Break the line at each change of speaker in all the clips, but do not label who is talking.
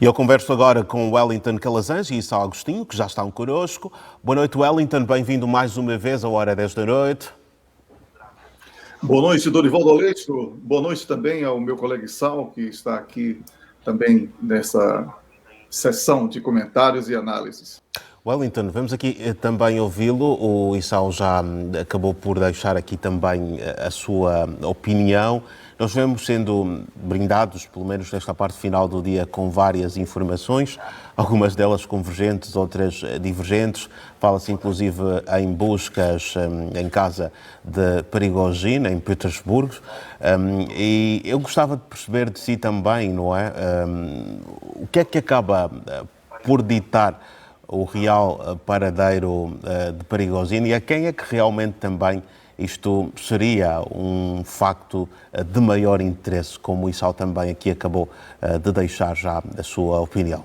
E eu converso agora com Wellington Calazans e Issa Agostinho, que já estão connosco. Boa noite, Wellington. Bem-vindo mais uma vez à Hora 10 da noite.
Boa noite, Dorivaldo Aleixo. Boa noite também ao meu colega Issal, que está aqui também nessa sessão de comentários e análises.
Wellington, vamos aqui também ouvi-lo. O Issal já acabou por deixar aqui também a sua opinião. Nós vemos sendo brindados, pelo menos nesta parte final do dia, com várias informações, algumas delas convergentes, outras divergentes. Fala-se inclusive em buscas em casa de Prigozhin, em Petersburgo. E eu gostava de perceber de si também, não é? O que é que acaba por ditar o real paradeiro de Prigozhin e a quem é que realmente também isto seria um facto de maior interesse, como o Issal também aqui acabou de deixar já a sua opinião?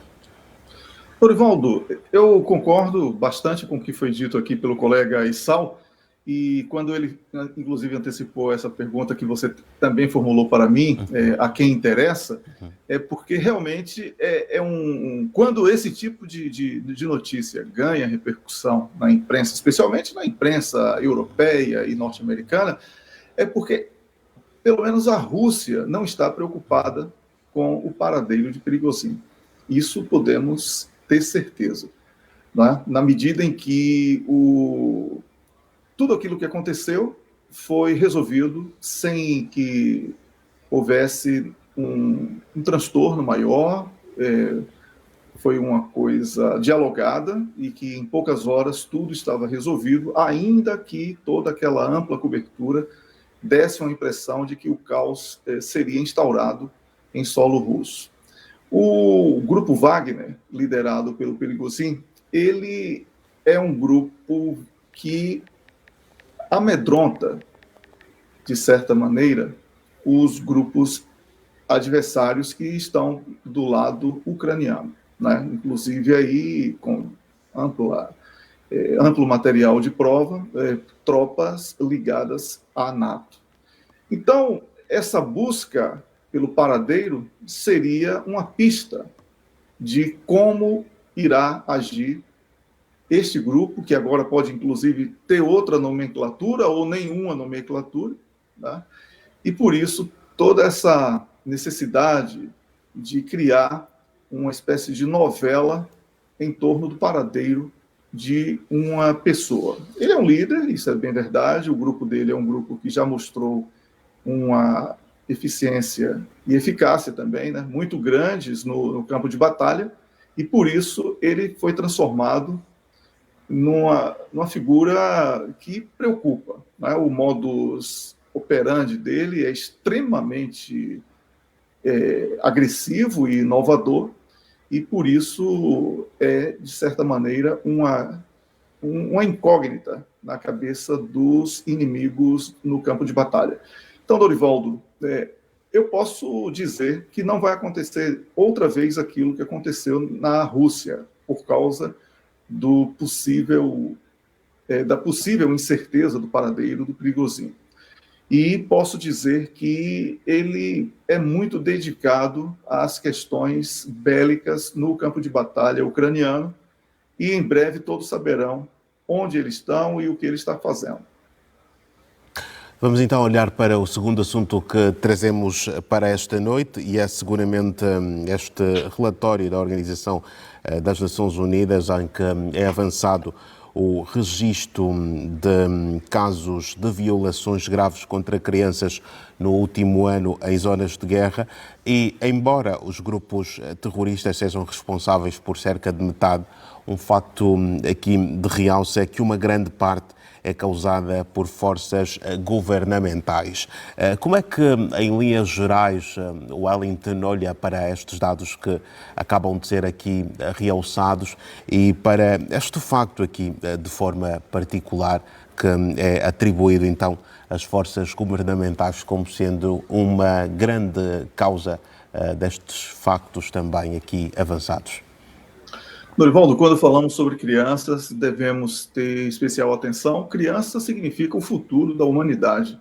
Dorivaldo, eu concordo bastante com o que foi dito aqui pelo colega Issal, e quando ele, inclusive, antecipou essa pergunta que você também formulou para mim, a quem interessa, é porque realmente quando esse tipo de notícia ganha repercussão na imprensa, especialmente na imprensa europeia e norte-americana, é porque, pelo menos, a Rússia não está preocupada com o paradeiro de Prigozhin. Isso podemos ter certeza, né? Na medida em que tudo aquilo que aconteceu foi resolvido sem que houvesse um transtorno maior, foi uma coisa dialogada e que em poucas horas tudo estava resolvido, ainda que toda aquela ampla cobertura desse uma impressão de que o caos seria instaurado em solo russo. O grupo Wagner, liderado pelo Prigozhin, ele é um grupo que amedronta, de certa maneira, os grupos adversários que estão do lado ucraniano, né? Inclusive aí com amplo material de prova, tropas ligadas à NATO. Então, essa busca pelo paradeiro seria uma pista de como irá agir este grupo, que agora pode, inclusive, ter outra nomenclatura ou nenhuma nomenclatura, né? E, por isso, toda essa necessidade de criar uma espécie de novela em torno do paradeiro de uma pessoa. Ele é um líder, isso é bem verdade, o grupo dele é um grupo que já mostrou uma eficiência e eficácia também, né, muito grandes no campo de batalha, e, por isso, ele foi transformado numa figura que preocupa, né? O modus operandi dele é extremamente agressivo e inovador, e por isso é, de certa maneira, uma incógnita na cabeça dos inimigos no campo de batalha. Então, Dorivaldo, eu posso dizer que não vai acontecer outra vez aquilo que aconteceu na Rússia, por causa da possível incerteza do paradeiro do Prigozhin. E posso dizer que ele é muito dedicado às questões bélicas no campo de batalha ucraniano, e em breve todos saberão onde eles estão e o que ele está fazendo.
Vamos então olhar para o segundo assunto que trazemos para esta noite, e é seguramente este relatório da Organização das Nações Unidas, em que é avançado o registro de casos de violações graves contra crianças no último ano em zonas de guerra, e embora os grupos terroristas sejam responsáveis por cerca de metade, um facto aqui de realce é que uma grande parte é causada por forças governamentais. Como é que, em linhas gerais, o Wellington olha para estes dados que acabam de ser aqui realçados e para este facto aqui, de forma particular, que é atribuído então às forças governamentais como sendo uma grande causa destes factos também aqui avançados?
Dorivaldo, quando falamos sobre crianças, devemos ter especial atenção. Criança significa o futuro da humanidade.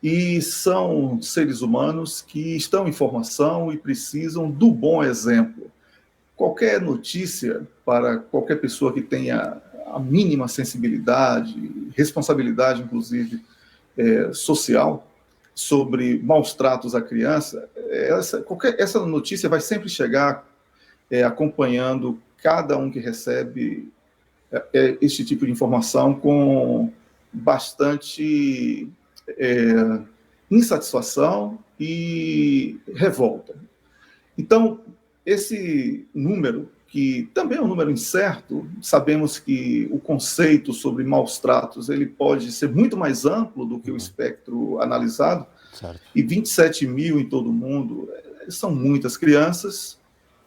E são seres humanos que estão em formação e precisam do bom exemplo. qualquer notícia para qualquer pessoa que tenha a mínima sensibilidade, responsabilidade, inclusive, social, sobre maus tratos à criança, essa notícia vai sempre chegar acompanhando cada um que recebe este tipo de informação com bastante insatisfação e revolta. Então, esse número, que também é um número incerto, sabemos que o conceito sobre maus tratos ele pode ser muito mais amplo do que o espectro analisado, certo. E 27 mil em todo o mundo são muitas crianças,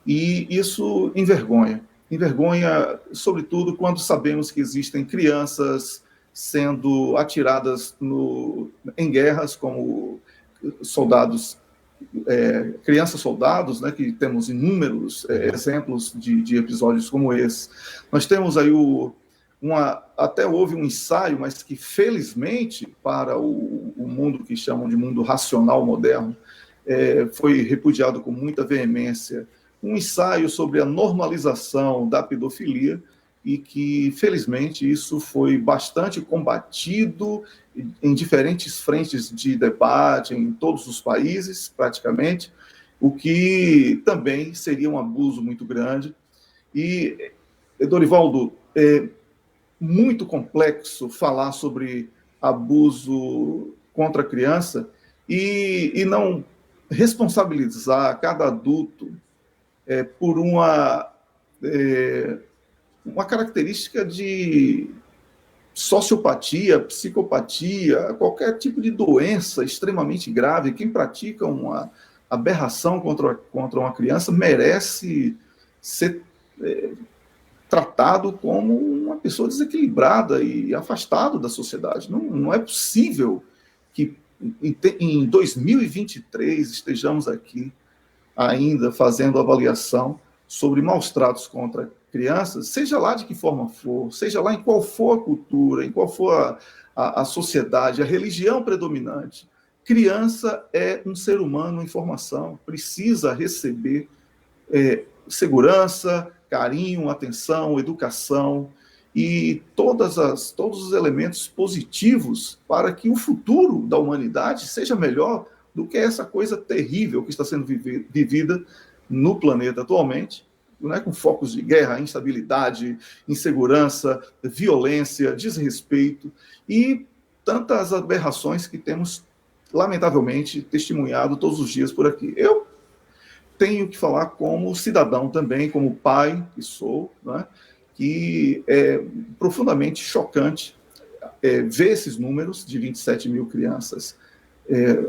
e isso envergonha. Envergonha, sobretudo, quando sabemos que existem crianças sendo atiradas em guerras, como soldados, crianças soldados, né, que temos inúmeros exemplos de episódios como esse. Nós temos aí até houve um ensaio, mas que felizmente para o mundo que chamam de mundo racional moderno, foi repudiado com muita veemência, um ensaio sobre a normalização da pedofilia, e que, felizmente, isso foi bastante combatido em diferentes frentes de debate, em todos os países, praticamente, o que também seria um abuso muito grande. E, Dorivaldo, é muito complexo falar sobre abuso contra a criança e não responsabilizar cada adulto por uma característica de sociopatia, psicopatia, qualquer tipo de doença extremamente grave. Quem pratica uma aberração contra uma criança merece ser tratado como uma pessoa desequilibrada e afastado da sociedade. Não é possível que em 2023 estejamos aqui ainda fazendo avaliação sobre maus tratos contra crianças, seja lá de que forma for, seja lá em qual for a cultura, em qual for a sociedade, a religião predominante. Criança é um ser humano em formação, precisa receber segurança, carinho, atenção, educação e todos os elementos positivos para que o futuro da humanidade seja melhor do que essa coisa terrível que está sendo vivida no planeta atualmente, né, com focos de guerra, instabilidade, insegurança, violência, desrespeito e tantas aberrações que temos, lamentavelmente, testemunhado todos os dias por aqui. Eu tenho que falar como cidadão também, como pai que sou, né, que é profundamente chocante ver esses números de 27 mil crianças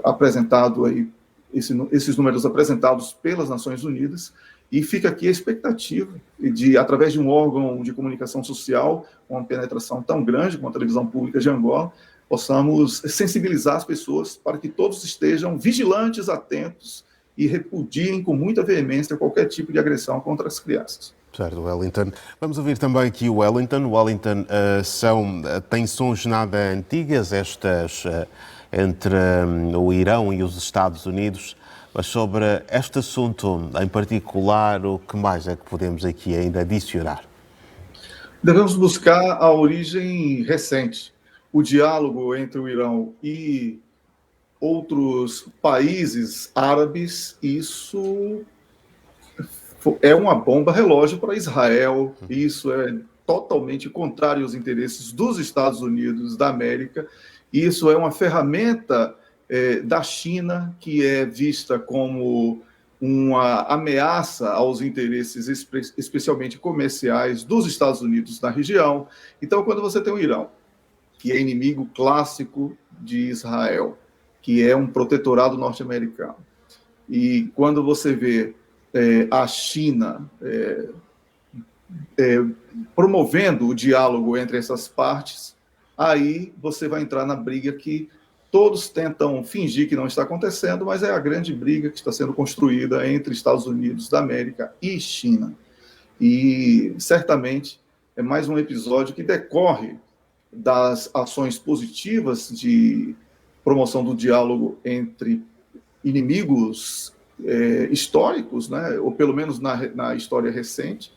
apresentado aí, esses números apresentados pelas Nações Unidas, e fica aqui a expectativa de, através de um órgão de comunicação social com uma penetração tão grande como a televisão pública de Angola, possamos sensibilizar as pessoas para que todos estejam vigilantes, atentos e repudiem com muita veemência qualquer tipo de agressão contra as crianças.
Certo, Wellington. Vamos ouvir também aqui o Wellington. Wellington, são tensões nada antigas estas entre o Irão e os Estados Unidos, mas sobre este assunto em particular, o que mais é que podemos aqui ainda adicionar?
Devemos buscar a origem recente. O diálogo entre o Irão e outros países árabes, isso é uma bomba relógio para Israel, isso é totalmente contrário aos interesses dos Estados Unidos da América, isso é uma ferramenta da China, que é vista como uma ameaça aos interesses especialmente comerciais dos Estados Unidos na região. Então, quando você tem o Irão, que é inimigo clássico de Israel, que é um protetorado norte-americano, e quando você vê a China promovendo o diálogo entre essas partes, aí você vai entrar na briga que todos tentam fingir que não está acontecendo, mas é a grande briga que está sendo construída entre Estados Unidos da América e China. E, certamente, é mais um episódio que decorre das ações positivas de promoção do diálogo entre inimigos históricos, né, ou pelo menos na história recente.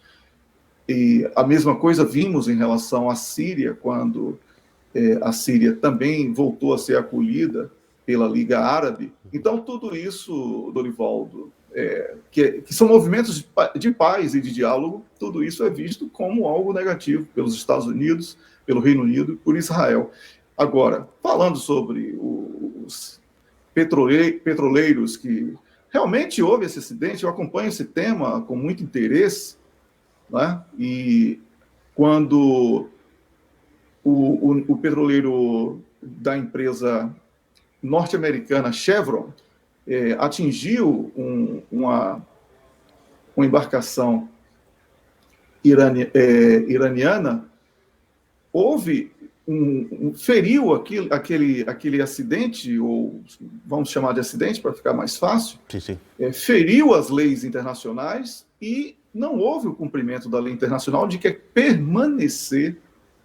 E a mesma coisa vimos em relação à Síria, quando a Síria também voltou a ser acolhida pela Liga Árabe. Então, tudo isso, Dorivaldo, que são movimentos de paz e de diálogo, tudo isso é visto como algo negativo pelos Estados Unidos, pelo Reino Unido e por Israel. Agora, falando sobre os petroleiros que realmente houve esse acidente, eu acompanho esse tema com muito interesse, né? E quando o petroleiro da empresa norte-americana Chevron atingiu uma embarcação iraniana, houve feriu aquele acidente, ou vamos chamar de acidente para ficar mais fácil,
Sim.
Feriu as leis internacionais e não houve o cumprimento da lei internacional de que é permanecer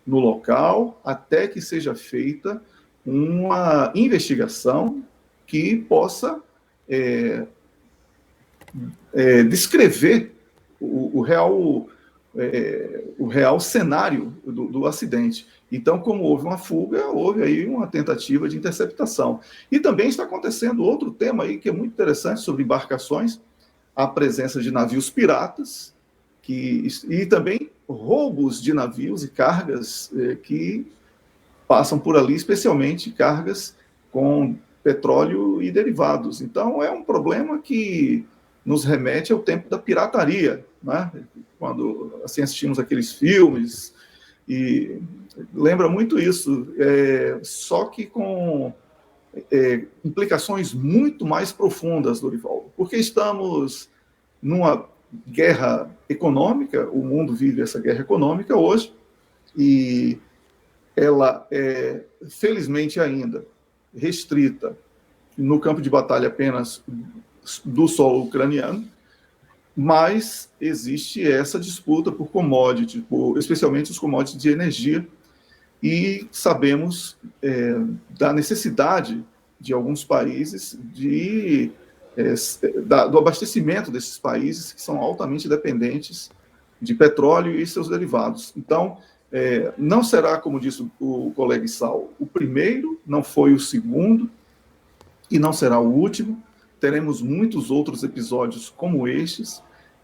no local até que seja feita uma investigação que possa descrever o real cenário do acidente. Então, como houve uma fuga, houve aí uma tentativa de interceptação. E também está acontecendo outro tema aí que é muito interessante sobre embarcações, a presença de navios piratas e também roubos de navios e cargas que passam por ali, especialmente cargas com petróleo e derivados. Então, é um problema que nos remete ao tempo da pirataria, né? Quando assim, assistimos aqueles filmes, e lembra muito isso, só que com implicações muito mais profundas, Dorivaldo, porque estamos numa guerra econômica, o mundo vive essa guerra econômica hoje, e ela é, felizmente ainda, restrita no campo de batalha apenas do solo ucraniano, mas existe essa disputa por commodities, especialmente os commodities de energia, e sabemos da necessidade de alguns países do abastecimento desses países que são altamente dependentes de petróleo e seus derivados. Então, não será, como disse o colega Issal, o primeiro, não foi o segundo e não será o último. Teremos muitos outros episódios como estes,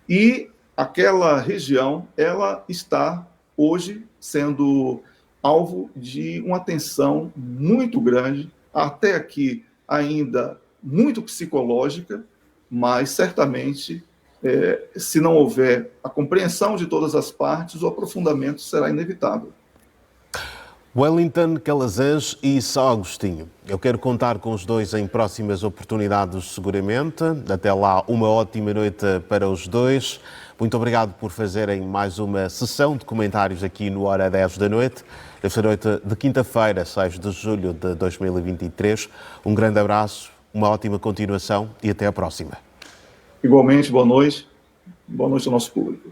e aquela região, ela está hoje sendo alvo de uma tensão muito grande, até aqui ainda muito psicológica, mas certamente, se não houver a compreensão de todas as partes, o aprofundamento será inevitável.
Wellington Calazans e Sá Agostinho. Eu quero contar com os dois em próximas oportunidades, seguramente. Até lá, uma ótima noite para os dois. Muito obrigado por fazerem mais uma sessão de comentários aqui no Hora 10 da noite. Esta noite de quinta-feira, 6 de julho de 2023. Um grande abraço, uma ótima continuação e até a próxima.
Igualmente, boa noite. Boa noite ao nosso público.